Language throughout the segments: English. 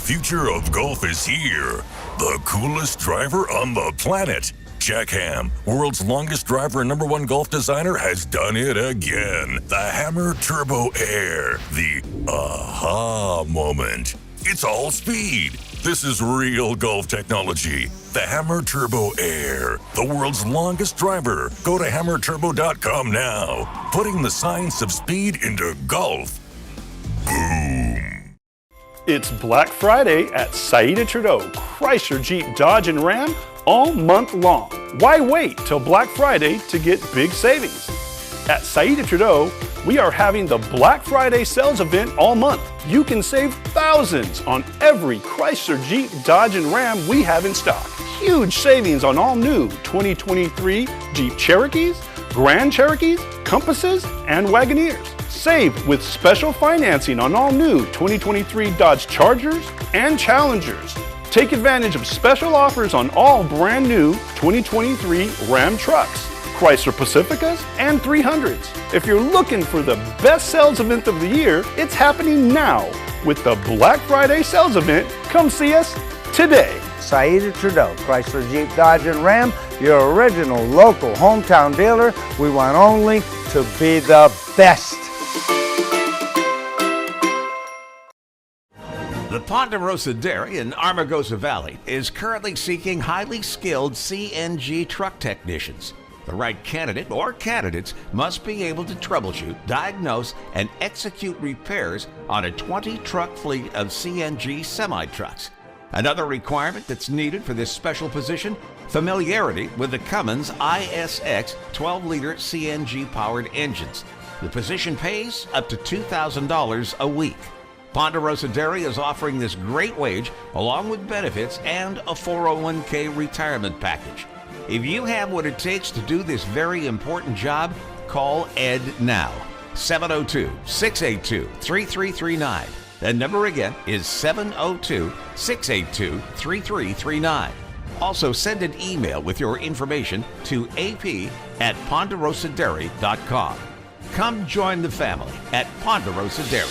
future of golf is here. The coolest driver on the planet, Jack Ham, world's longest driver and #1 golf designer, has done it again. The Hammer Turbo Air. The aha moment. It's all speed. This is real golf technology. The Hammer Turbo Air, the world's longest driver. Go to hammerturbo.com now. Putting the science of speed into golf. Boom. It's Black Friday at Saida Trudeau, Chrysler, Jeep, Dodge, and Ram all month long. Why wait till Black Friday to get big savings? At Saida Trudeau, we are having the Black Friday sales event all month. You can save thousands on every Chrysler, Jeep, Dodge, and Ram we have in stock. Huge savings on all new 2023 Jeep Cherokees, Grand Cherokees, Compasses, and Wagoneers. Save with special financing on all new 2023 Dodge Chargers and Challengers. Take advantage of special offers on all brand new 2023 Ram trucks, Chrysler Pacificas, and 300s. If you're looking for the best sales event of the year, it's happening now with the Black Friday sales event. Come see us today. Saida Trudeau, Chrysler, Jeep, Dodge, and Ram, your original local hometown dealer. We want only to be the best. The Ponderosa Dairy in Armagosa Valley is currently seeking highly skilled CNG truck technicians. The right candidate or candidates must be able to troubleshoot, diagnose, and execute repairs on a 20-truck fleet of CNG semi-trucks. Another requirement that's needed for this special position, familiarity with the Cummins ISX 12-liter CNG-powered engines. The position pays up to $2,000 a week. Ponderosa Dairy is offering this great wage along with benefits and a 401k retirement package. If you have what it takes to do this very important job, call Ed now. 702-682-3339. That number again is 702-682-3339. Also send an email with your information to ap@ponderosadairy.com. Come join the family at Ponderosa Dairy.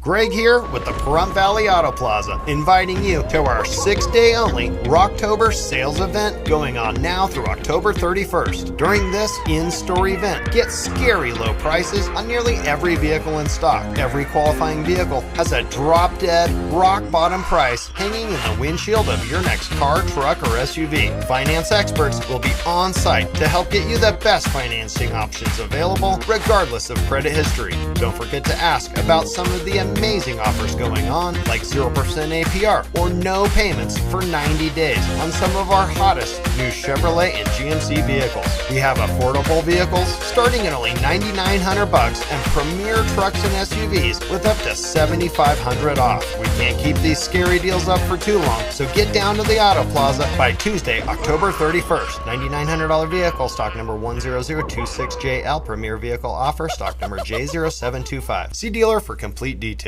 Greg here with the Pahrump Valley Auto Plaza, inviting you to our 6-day only Rocktober sales event going on now through October 31st. During this in-store event, get scary low prices on nearly every vehicle in stock. Every qualifying vehicle has a drop-dead, rock-bottom price hanging in the windshield of your next car, truck, or SUV. Finance experts will be on site to help get you the best financing options available, regardless of credit history. Don't forget to ask about some of the amazing offers going on, like 0% APR or no payments for 90 days on some of our hottest new Chevrolet and GMC vehicles. We have affordable vehicles starting at only $9,900 and premier trucks and SUVs with up to $7,500 off. We can't keep these scary deals up for too long, so get down to the Auto Plaza by Tuesday, October 31st. $9,900 vehicle, stock number 10026JL, premier vehicle offer, stock number J0725. See dealer for complete details.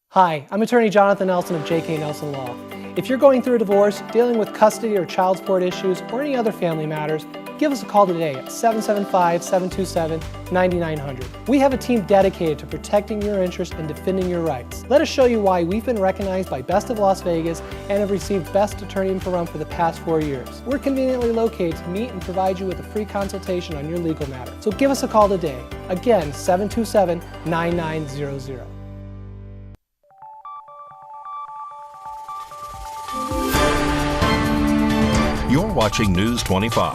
Hi, I'm attorney Jonathan Nelson of J.K. Nelson Law. If you're going through a divorce, dealing with custody or child support issues, or any other family matters, give us a call today at 775-727-9900. We have a team dedicated to protecting your interests and defending your rights. Let us show you why we've been recognized by Best of Las Vegas and have received Best Attorney in Pahrump for the past 4 years. We're conveniently located to meet and provide you with a free consultation on your legal matter. So give us a call today. Again, 727-9900. You're watching News 25.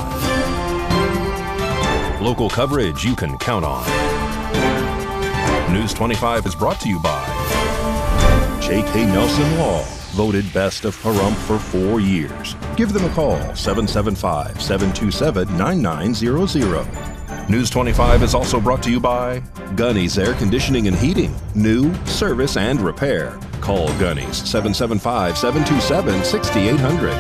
Local coverage you can count on. News 25 is brought to you by J.K. Nelson Law, voted Best of Pahrump for 4 years. Give them a call, 775-727-9900. News 25 is also brought to you by Gunny's Air Conditioning and Heating. New, service, and repair. Call Gunny's, 775-727-6800.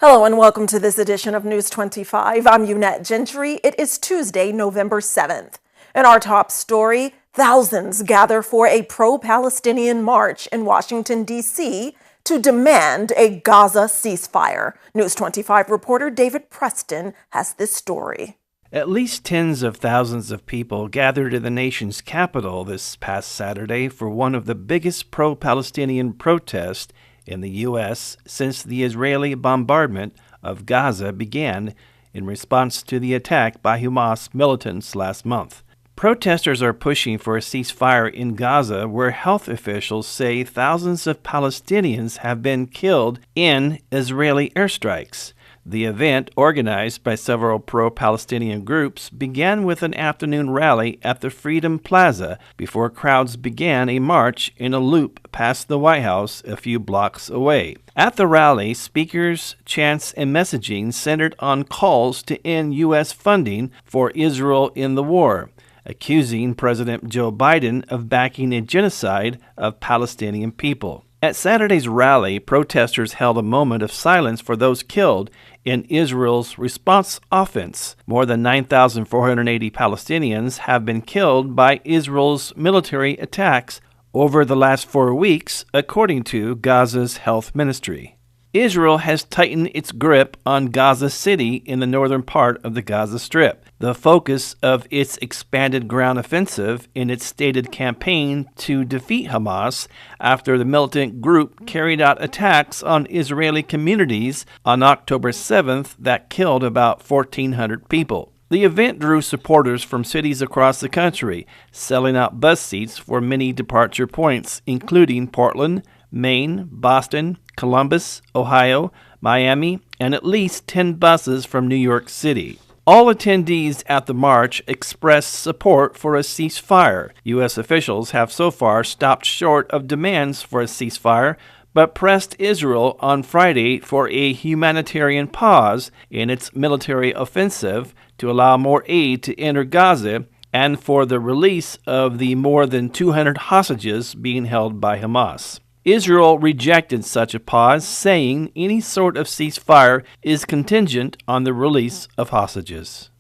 Hello and welcome to this edition of News 25. I'm Unette Gentry. It is Tuesday, November 7th. In our top story, thousands gather for a pro-Palestinian march in Washington, D.C. to demand a Gaza ceasefire. News 25 reporter David Preston has this story. At least tens of thousands of people gathered in the nation's capital this past Saturday for one of the biggest pro-Palestinian protests in the U.S. since the Israeli bombardment of Gaza began in response to the attack by Hamas militants last month. Protesters are pushing for a ceasefire in Gaza, where health officials say thousands of Palestinians have been killed in Israeli airstrikes. The event, organized by several pro-Palestinian groups, began with an afternoon rally at the Freedom Plaza before crowds began a march in a loop past the White House a few blocks away. At the rally, speakers, chants, and messaging centered on calls to end U.S. funding for Israel in the war, accusing President Joe Biden of backing a genocide of Palestinian people. At Saturday's rally, protesters held a moment of silence for those killed in Israel's response offense. More than 9,480 Palestinians have been killed by Israel's military attacks over the last 4 weeks, according to Gaza's health ministry. Israel has tightened its grip on Gaza City in the northern part of the Gaza Strip, the focus of its expanded ground offensive in its stated campaign to defeat Hamas after the militant group carried out attacks on Israeli communities on October 7th that killed about 1,400 people. The event drew supporters from cities across the country, selling out bus seats for many departure points, including Portland, Maine, Boston, Columbus, Ohio, Miami, and at least 10 buses from New York City. All attendees at the march expressed support for a ceasefire. U.S. officials have so far stopped short of demands for a ceasefire, but pressed Israel on Friday for a humanitarian pause in its military offensive to allow more aid to enter Gaza and for the release of the more than 200 hostages being held by Hamas. Israel rejected such a pause, saying any sort of ceasefire is contingent on the release of hostages.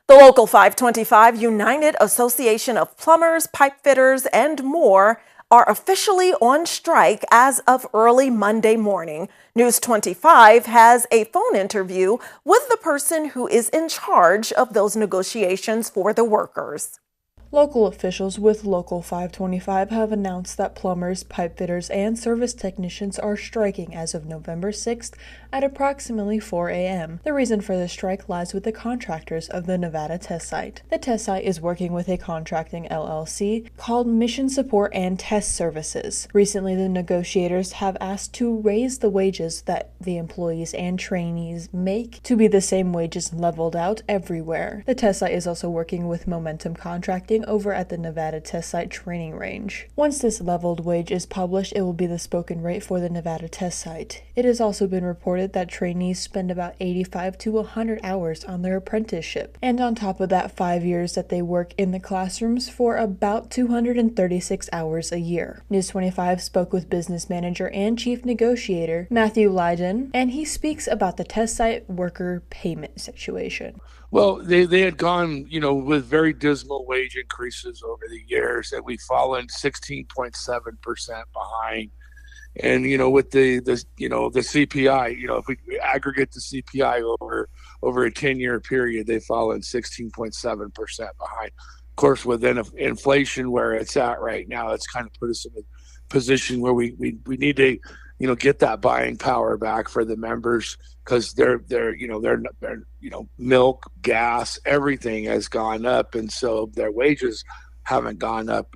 The Local 525 United Association of Plumbers, Pipe Fitters, and more are officially on strike as of early Monday morning. News 25 has a phone interview with the person who is in charge of those negotiations for the workers. Local officials with Local 525 have announced that plumbers, pipe fitters, and service technicians are striking as of November 6th at approximately 4 a.m. The reason for the strike lies with the contractors of the Nevada test site. The test site is working with a contracting LLC called Mission Support and Test Services. Recently, the negotiators have asked to raise the wages that the employees and trainees make to be the same wages leveled out everywhere. The test site is also working with Momentum Contracting over at the Nevada test site training range. Once this leveled wage is published, it will be the spoken rate for the Nevada test site. It has also been reported that trainees spend about 85 to 100 hours on their apprenticeship, and on top of that 5 years that they work in the classrooms for about 236 hours a year. News 25 spoke with business manager and chief negotiator Matthew Lydon, and he speaks about the test site worker payment situation. Well, they had gone, with very dismal wage increases over the years, and we've fallen 16.7% behind. And with the CPI, if we aggregate the CPI over a 10-year period, they've fallen 16.7% behind. Of course, with inflation where it's at right now, it's kind of put us in a position where we need to get that buying power back for the members, because they're milk, gas, everything has gone up, and so their wages haven't gone up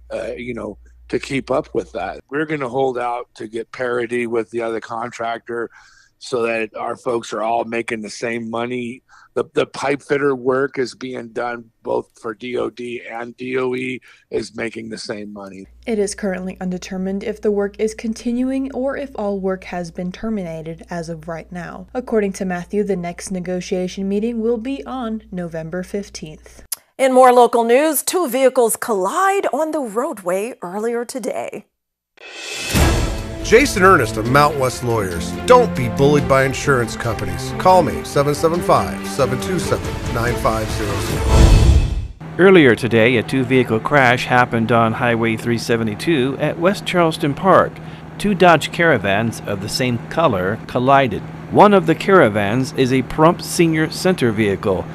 to keep up with that. We're going to hold out to get parity with the other contractor so that our folks are all making the same money. The pipe fitter work is being done both for DOD and DOE is making the same money. It is currently undetermined if the work is continuing or if all work has been terminated as of right now. According to Matthew, the next negotiation meeting will be on November 15th. In more local news, two vehicles collide on the roadway earlier today. Jason Ernest of Mount West Lawyers. Don't be bullied by insurance companies. Call me, 775-727-9500. Earlier today, a two-vehicle crash happened on Highway 372 at West Charleston Park. Two Dodge Caravans of the same color collided. One of the Caravans is a Pahrump Senior Center vehicle.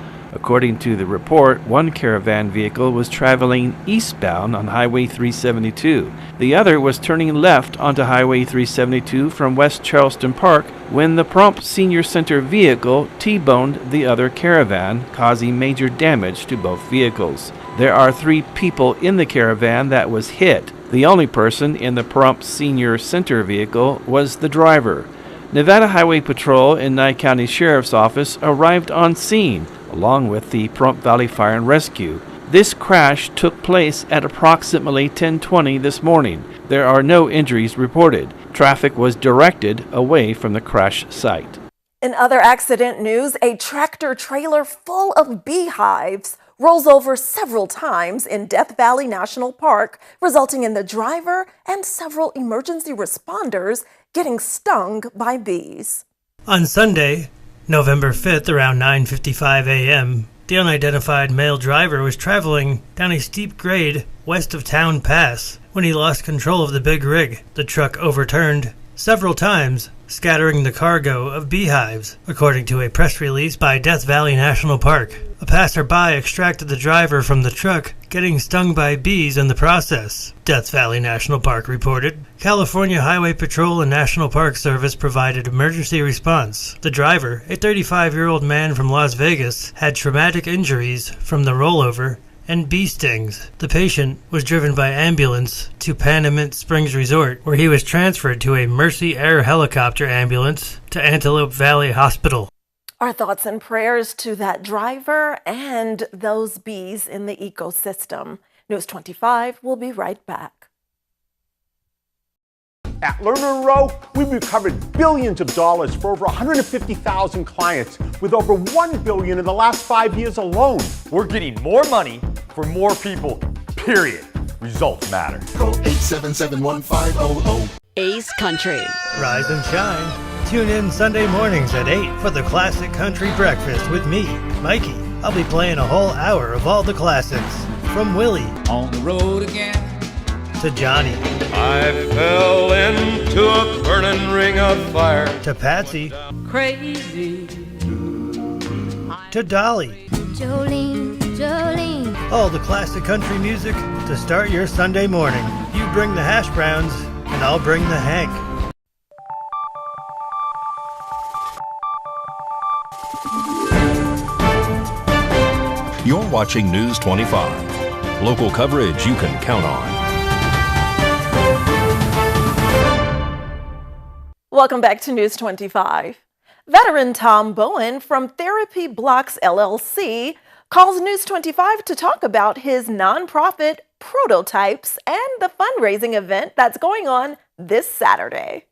According to the report, one caravan vehicle was traveling eastbound on Highway 372. The other was turning left onto Highway 372 from West Charleston Park when the Pahrump Senior Center vehicle T-boned the other caravan, causing major damage to both vehicles. There are 3 people in the caravan that was hit. The only person in the Pahrump Senior Center vehicle was the driver. Nevada Highway Patrol and Nye County Sheriff's Office arrived on scene, along with the Pahrump Valley Fire and Rescue. This crash took place at approximately 10:20 this morning. There are no injuries reported. Traffic was directed away from the crash site. In other accident news, a tractor trailer full of beehives rolls over several times in Death Valley National Park, resulting in the driver and several emergency responders getting stung by bees. On Sunday, November 5th, around 9:55 a.m., the unidentified male driver was traveling down a steep grade west of Town Pass when he lost control of the big rig. The truck overturned several times, scattering the cargo of beehives, according to a press release by Death Valley National Park. A passerby extracted the driver from the truck, getting stung by bees in the process, Death Valley National Park reported. California Highway Patrol and National Park Service provided emergency response. The driver, a 35-year-old man from Las Vegas, had traumatic injuries from the rollover and bee stings. The patient was driven by ambulance to Panamint Springs Resort, where he was transferred to a Mercy Air helicopter ambulance to Antelope Valley Hospital. Our thoughts and prayers to that driver and those bees in the ecosystem. News 25 will be right back. At Lerner & Rowe, we've recovered billions of dollars for over 150,000 clients, with over $1 billion in the last 5 years alone. We're getting more money for more people, period. Results matter. Call 877-1500. Ace Country. Rise and shine. Tune in Sunday mornings at 8 for the Classic Country Breakfast with me, Mikey. I'll be playing a whole hour of all the classics, from Willie on the road again to Johnny. I fell into a burning ring of fire to Patsy. Crazy. To Dolly. Jolene, Jolene. All the classic country music to start your Sunday morning. You bring the hash browns, and I'll bring the Hank. You're watching News 25. Local coverage you can count on. Welcome back to News 25. Veteran Tom Bowen from Therapy Blocks LLC calls News 25 to talk about his nonprofit Prototypes and the fundraising event that's going on this Saturday.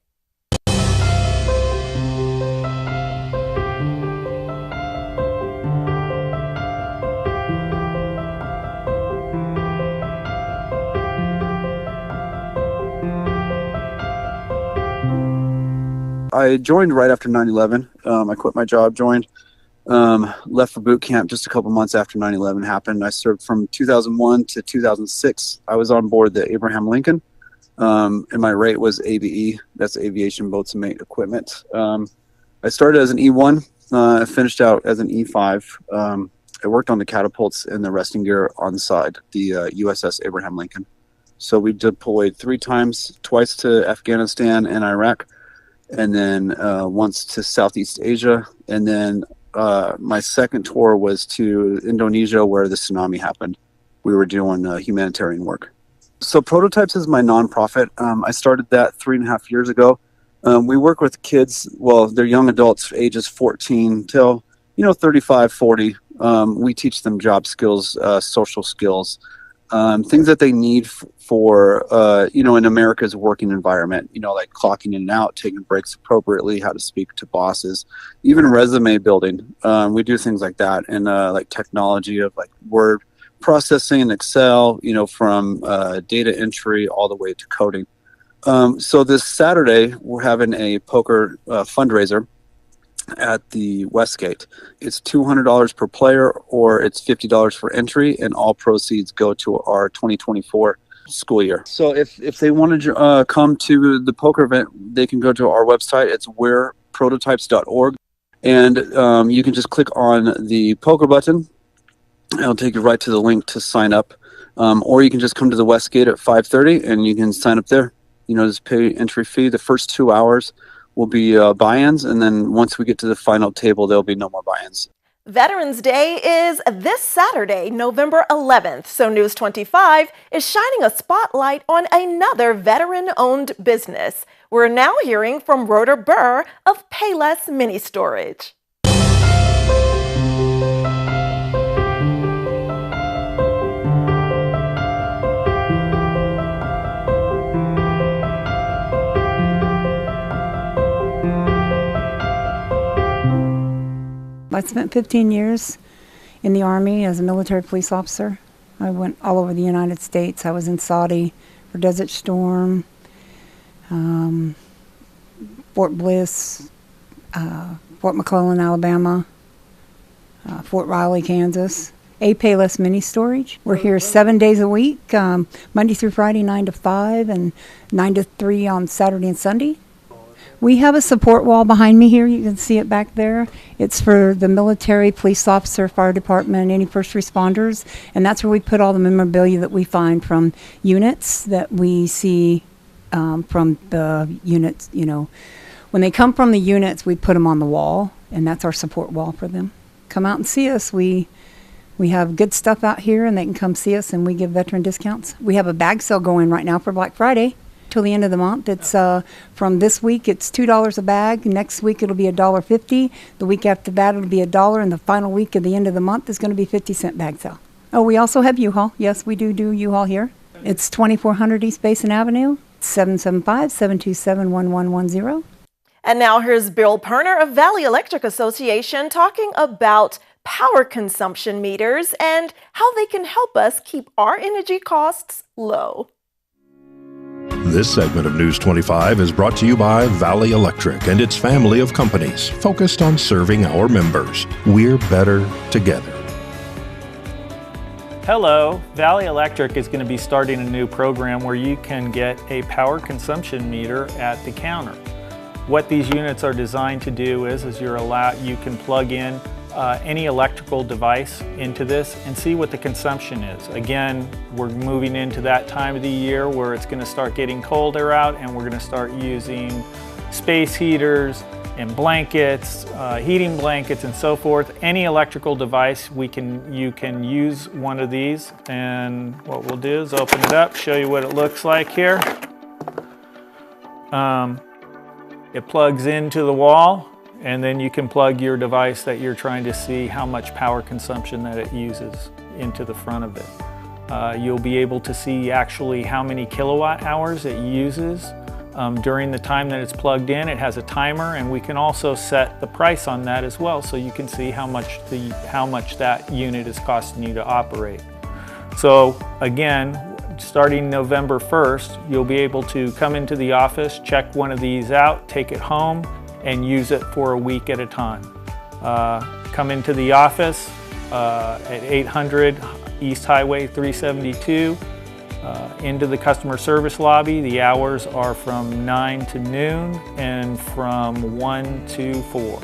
I joined right after 9/11. I quit my job, joined, left for boot camp just a couple months after 9/11 happened. I served from 2001 to 2006. I was on board the Abraham Lincoln, and my rate was ABE. That's Aviation Boats and Mate Equipment. I started as an E1. I finished out as an E5. I worked on the catapults and the resting gear on the side, the USS Abraham Lincoln. So we deployed 3 times, twice to Afghanistan and Iraq, and then once to Southeast Asia. And then my second tour was to Indonesia, where the tsunami happened. We were doing humanitarian work. So Prototypes is my nonprofit. I started that 3.5 years ago. We work with kids, well, they're young adults, ages 14 till, 35, 40. We teach them job skills, social skills, things that they need for, in America's working environment, like clocking in and out, taking breaks appropriately, how to speak to bosses, even resume building. We do things like that, and like technology of like word processing, Excel, from data entry all the way to coding. So this Saturday, we're having a poker fundraiser at the Westgate. It's $200 per player, or it's $50 for entry, and all proceeds go to our 2024 school year. So if they want to come to the poker event, they can go to our website. It's we'reprototypes.org, and you can just click on the poker button, It'll take you right to the link to sign up. Or you can just come to the West Gate at 5:30 and you can sign up there. Just pay entry fee. The first 2 hours will be buy-ins, and then once we get to the final table, there'll be no more buy-ins. Veterans Day is this Saturday, November 11th, so News 25 is shining a spotlight on another veteran-owned business. We're now hearing from Roder Burr of Payless Mini Storage. I spent 15 years in the Army as a military police officer. I went all over the United States. I was in Saudi for Desert Storm, Fort Bliss, Fort McClellan, Alabama, Fort Riley, Kansas. Payless Mini Storage. We're here 7 days a week, Monday through Friday, 9 to 5, and 9 to 3 on Saturday and Sunday. We have a support wall behind me here. You can see it back there. It's for the military, police officer, fire department, any first responders. And that's where we put all the memorabilia that we find from units that we see from the units. When they come from the units, we put them on the wall, and that's our support wall for them. Come out and see us. We have good stuff out here, and they can come see us, and we give veteran discounts. We have a bag sale going right now for Black Friday. Till the end of the month. It's from this week it's $2 a bag. Next week it'll be $1.50. The week after that it'll be $1, and the final week at the end of the month is going to be 50-cent bag sale. Oh, we also have U-Haul. Yes, we do U-Haul here. It's 2400 East Basin Avenue, 775-727-1110. And now here's Bill Perner of Valley Electric Association talking about power consumption meters and how they can help us keep our energy costs low. This segment of News 25 is brought to you by Valley Electric and its family of companies focused on serving our members. We're better together. Hello, Valley Electric is going to be starting a new program where you can get a power consumption meter at the counter. What these units are designed to do is you can plug in any electrical device into this and see what the consumption is. Again, we're moving into that time of the year where it's going to start getting colder out, and we're going to start using space heaters and blankets, heating blankets and so forth. Any electrical device, you can use one of these, and what we'll do is open it up, show you what it looks like here. It plugs into the wall, and then you can plug your device that you're trying to see how much power consumption that it uses into the front of it. You'll be able to see actually how many kilowatt hours it uses during the time that it's plugged in. It has a timer, and we can also set the price on that as well, so you can see how much that unit is costing you to operate. So again, starting November 1st, you'll be able to come into the office, check one of these out, take it home, and use it for a week at a time. Come into the office at 800 East Highway 372, into the customer service lobby. The hours are from 9 to noon and from 1 to 4.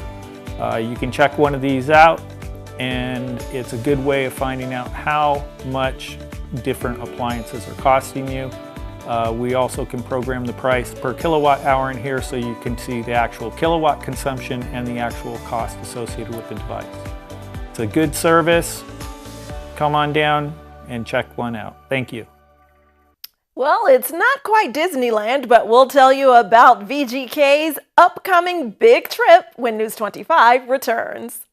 You can check one of these out, and it's a good way of finding out how much different appliances are costing you. We also can program the price per kilowatt hour in here, so you can see the actual kilowatt consumption and the actual cost associated with the device. It's a good service. Come on down and check one out. Thank you. Well, it's not quite Disneyland, but we'll tell you about VGK's upcoming big trip when News 25 returns.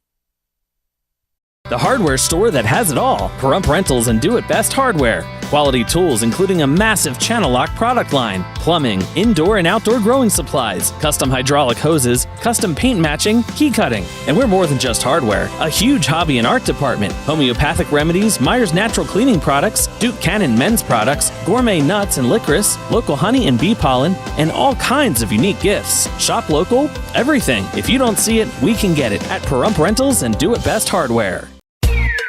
The hardware store that has it all. Pahrump Rentals and Do It Best Hardware. Quality tools including a massive channel lock product line, plumbing, indoor and outdoor growing supplies, custom hydraulic hoses, custom paint matching, key cutting. And we're more than just hardware. A huge hobby and art department, homeopathic remedies, Myers Natural Cleaning Products, Duke Cannon men's products, gourmet nuts and licorice, local honey and bee pollen, and all kinds of unique gifts. Shop local, everything. If you don't see it, we can get it at Pahrump Rentals and Do It Best Hardware.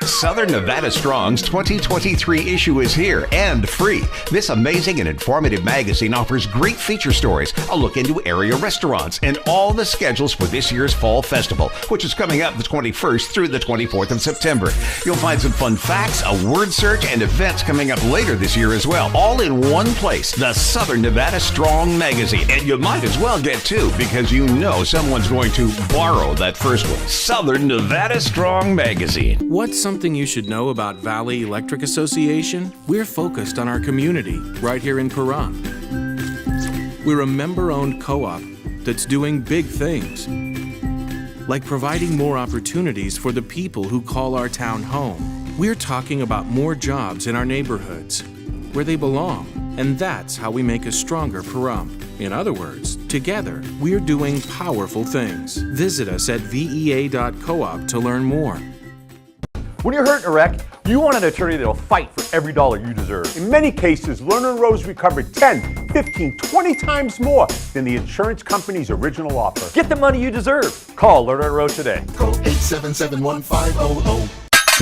Southern Nevada Strong's 2023 issue is here and free. This amazing and informative magazine offers great feature stories, a look into area restaurants, and all the schedules for this year's Fall Festival, which is coming up the 21st through the 24th of September. You'll find some fun facts, a word search, and events coming up later this year as well, all in one place, the Southern Nevada Strong magazine. And you might as well get two, because you know someone's going to borrow that first one. Southern Nevada Strong magazine. What's something you should know about Valley Electric Association? We're focused on our community right here in Pahrump. We're a member-owned co-op that's doing big things, like providing more opportunities for the people who call our town home. We're talking about more jobs in our neighborhoods, where they belong, and that's how we make a stronger Pahrump. In other words, together, we're doing powerful things. Visit us at vea.coop to learn more. When you're hurt in a wreck, you want an attorney that'll fight for every dollar you deserve. In many cases, Lerner & Rose recovered 10, 15, 20 times more than the insurance company's original offer. Get the money you deserve. Call Lerner & Rose today. Call 877-1500.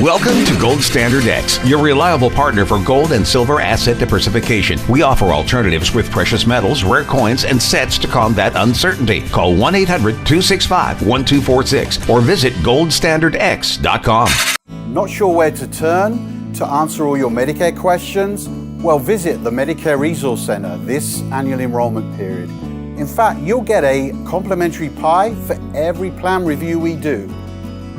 Welcome to Gold Standard X, your reliable partner for gold and silver asset diversification. We offer alternatives with precious metals, rare coins, and sets to combat uncertainty. Call 1-800-265-1246 or visit goldstandardx.com. Not sure where to turn to answer all your Medicare questions? Well, visit the Medicare Resource Center this annual enrollment period. In fact, you'll get a complimentary pie for every plan review we do.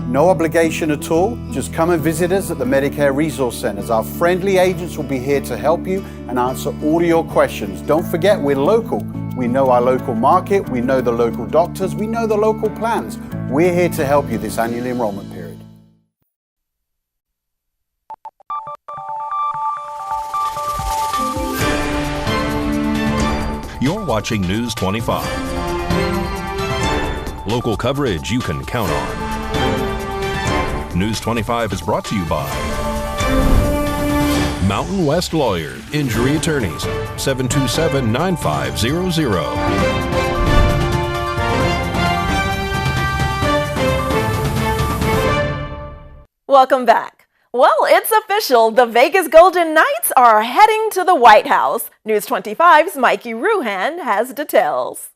No obligation at all. Just come and visit us at the Medicare Resource Centers. Our friendly agents will be here to help you and answer all of your questions. Don't forget, we're local. We know our local market, we know the local doctors, we know the local plans. We're here to help you this annual enrollment period. You're watching News 25. Local coverage you can count on. News 25 is brought to you by Mountain West Lawyer, Injury Attorneys, 727-9500. Welcome back. Well, it's official. The Vegas Golden Knights are heading to the White House. News 25's Mikey Ruhan has details.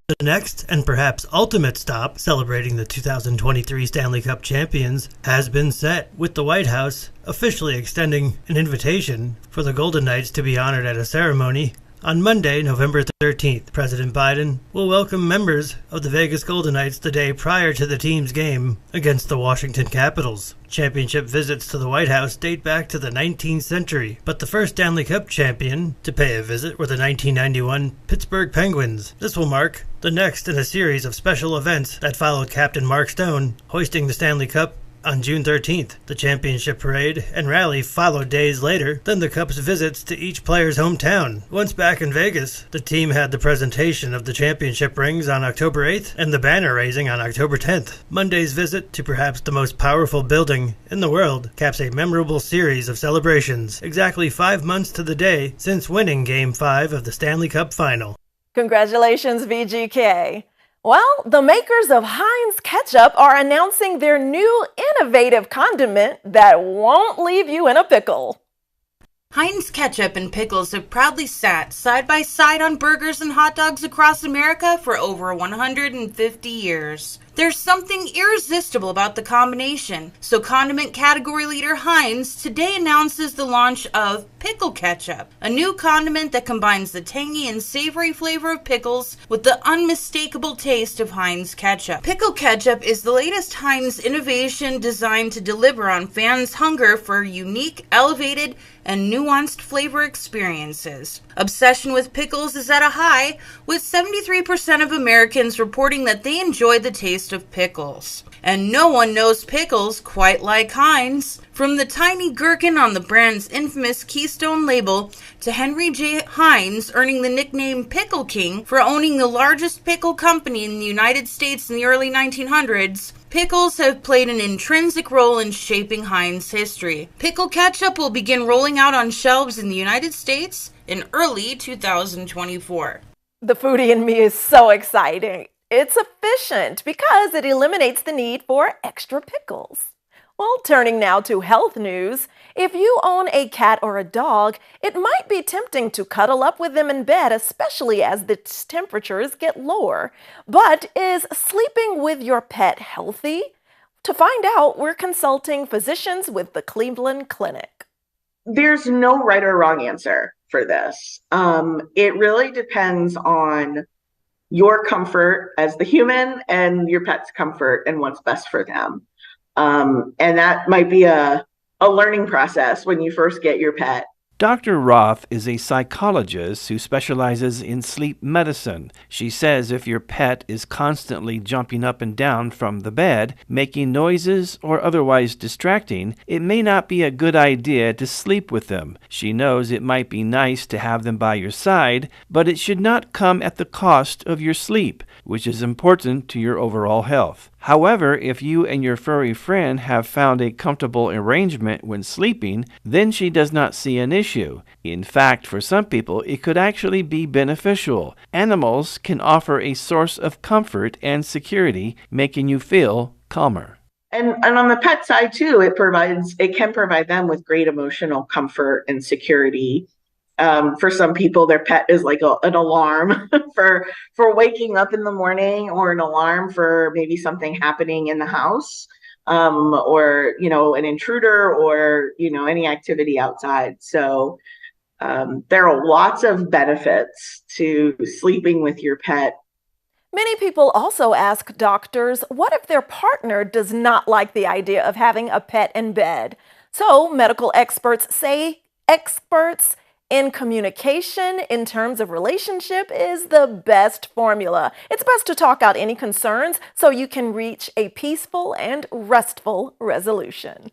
The next and perhaps ultimate stop celebrating the 2023 Stanley Cup champions has been set, with the White House officially extending an invitation for the Golden Knights to be honored at a ceremony on Monday, November 13th. President Biden will welcome members of the Vegas Golden Knights the day prior to the team's game against the Washington Capitals. Championship visits to the White House date back to the 19th century, but the first Stanley Cup champion to pay a visit were the 1991 Pittsburgh Penguins. This will mark the next in a series of special events that followed Captain Mark Stone hoisting the Stanley Cup on June 13th. The championship parade and rally followed days later, then the Cup's visits to each player's hometown. Once back in Vegas, the team had the presentation of the championship rings on October 8th and the banner raising on October 10th. Monday's visit to perhaps the most powerful building in the world caps a memorable series of celebrations, exactly 5 months to the day since winning Game 5 of the Stanley Cup Final. Congratulations, VGK. Well, the makers of Heinz Ketchup are announcing their new innovative condiment that won't leave you in a pickle. Heinz Ketchup and pickles have proudly sat side by side on burgers and hot dogs across America for over 150 years. There's something irresistible about the combination, so condiment category leader Heinz today announces the launch of Pickle Ketchup, a new condiment that combines the tangy and savory flavor of pickles with the unmistakable taste of Heinz Ketchup. Pickle Ketchup is the latest Heinz innovation designed to deliver on fans' hunger for unique, elevated, and nuanced flavor experiences. Obsession with pickles is at a high, with 73% of Americans reporting that they enjoy the taste of pickles. And no one knows pickles quite like Heinz. From the tiny gherkin on the brand's infamous Keystone label to Henry J. Heinz earning the nickname Pickle King for owning the largest pickle company in the United States in the early 1900s, pickles have played an intrinsic role in shaping Heinz history. Pickle Ketchup will begin rolling out on shelves in the United States in early 2024. The foodie in me is so excited. It's efficient because it eliminates the need for extra pickles. Well, turning now to health news. If you own a cat or a dog, it might be tempting to cuddle up with them in bed, especially as the temperatures get lower. But is sleeping with your pet healthy? To find out, we're consulting physicians with the Cleveland Clinic. There's no right or wrong answer for this. It really depends on your comfort as the human and your pet's comfort and what's best for them. And that might be a learning process when you first get your pet. Dr. Roth is a psychologist who specializes in sleep medicine. She says if your pet is constantly jumping up and down from the bed, making noises, or otherwise distracting, it may not be a good idea to sleep with them. She knows it might be nice to have them by your side, but it should not come at the cost of your sleep, which is important to your overall health. However, if you and your furry friend have found a comfortable arrangement when sleeping, then she does not see an issue. In fact, for some people, it could actually be beneficial. Animals can offer a source of comfort and security, making you feel calmer. And on the pet side too, it can provide them with great emotional comfort and security. For some people, their pet is like an alarm for waking up in the morning, or an alarm for maybe something happening in the house, or an intruder, or any activity outside. So there are lots of benefits to sleeping with your pet. Many people also ask doctors, what if their partner does not like the idea of having a pet in bed? So medical experts say experts in communication in terms of relationship is the best formula. It's best to talk out any concerns so you can reach a peaceful and restful resolution.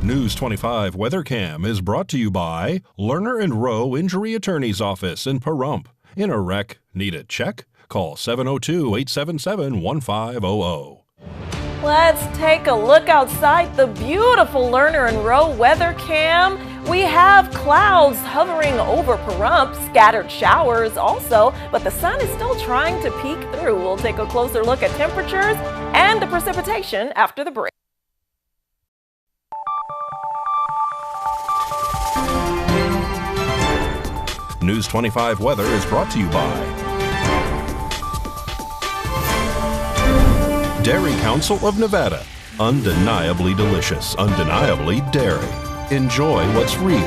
News 25 WeatherCam is brought to you by Lerner and Rowe Injury Attorney's Office in Pahrump. In a wreck, need a check? Call 702-877-1500. Let's take a look outside the beautiful Lerner and Rowe weather cam. We have clouds hovering over Pahrump, scattered showers also, but the sun is still trying to peek through. We'll take a closer look at temperatures and the precipitation after the break. News 25 weather is brought to you by Dairy Council of Nevada. Undeniably delicious, undeniably dairy. Enjoy what's real.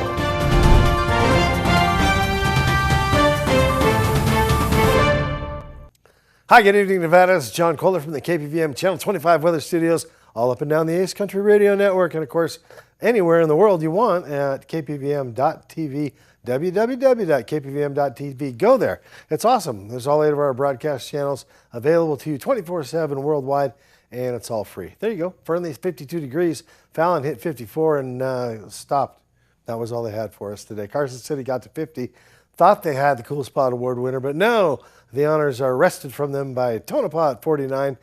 Hi, good evening, Nevada. It's John Kohler from the KPVM Channel 25 Weather Studios, all up and down the Ace Country Radio Network, and of course, anywhere in the world you want at kpvm.tv, www.kpvm.tv. Go there. It's awesome. There's all 8 of our broadcast channels available to you 24/7 worldwide, and it's all free. There you go. Fernley's 52 degrees. Fallon hit 54 and stopped. That was all they had for us today. Carson City got to 50. Thought they had the Cool Spot Award winner, but no. The honors are wrested from them by Tonopah at 49.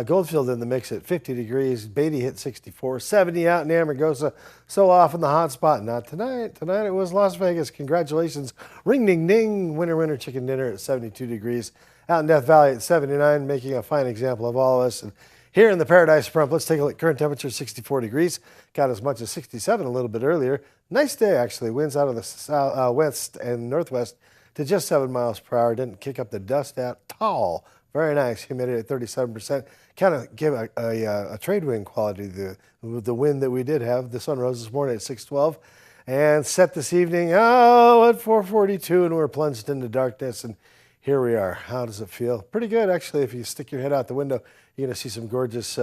Goldfield in the mix at 50 degrees. Beatty hit 64. 70 out in Amargosa. So off in the hot spot. Not tonight. Tonight it was Las Vegas. Congratulations. Ring, ding, ding. Winner chicken dinner at 72 degrees. Out in Death Valley at 79, making a fine example of all of us. And here in the Paradise Front, let's take a look. Current temperature 64 degrees. Got as much as 67 a little bit earlier. Nice day, actually. Winds out of the west and northwest to just 7 miles per hour. Didn't kick up the dust at all. Very nice. Humidity at 37%. Kind of give a trade wind quality to the wind that we did have. The sun rose this morning at 6:12 and set this evening, at 4:42, and we're plunged into darkness. And here we are. How does it feel? Pretty good, actually. If you stick your head out the window, you're going to see some gorgeous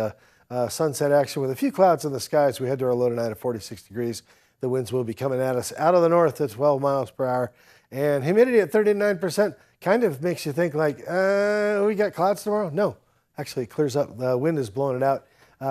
sunset action with a few clouds in the sky as we head to our low tonight at 46 degrees. The winds will be coming at us out of the north at 12 miles per hour. And humidity at 39% kind of makes you think like, we got clouds tomorrow? No, actually it clears up. The wind is blowing it out.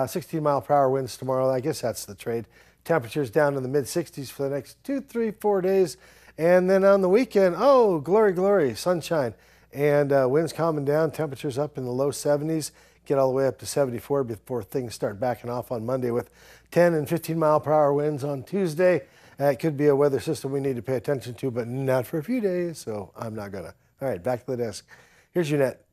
16 mile per hour winds tomorrow. I guess that's the trade. Temperatures down in the mid 60s for the next 2, 3, 4 days. And then on the weekend, glory, sunshine. And winds calming down, temperatures up in the low 70s, get all the way up to 74 before things start backing off on Monday with 10 and 15 mile per hour winds on Tuesday. It could be a weather system we need to pay attention to, but not for a few days, so I'm not gonna. All right, back to the desk. Here's your net.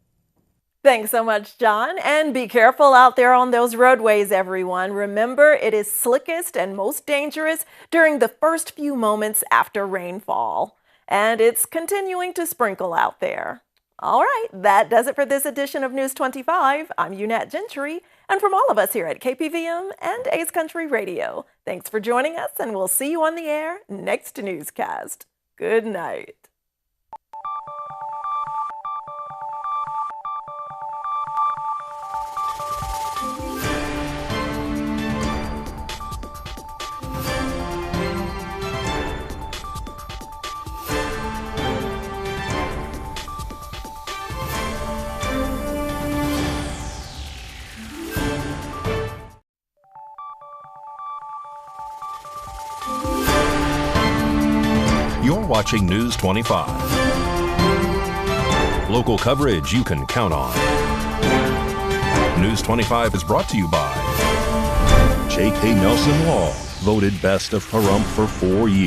Thanks so much, John. And be careful out there on those roadways, everyone. Remember, it is slickest and most dangerous during the first few moments after rainfall. And it's continuing to sprinkle out there. All right, that does it for this edition of News 25. I'm Unette Gentry, and from all of us here at KPVM and A's Country Radio, thanks for joining us, and we'll see you on the air next newscast. Good night. You're watching News 25. Local coverage you can count on. News 25 is brought to you by J.K. Nelson Law, voted best of Pahrump for 4 years.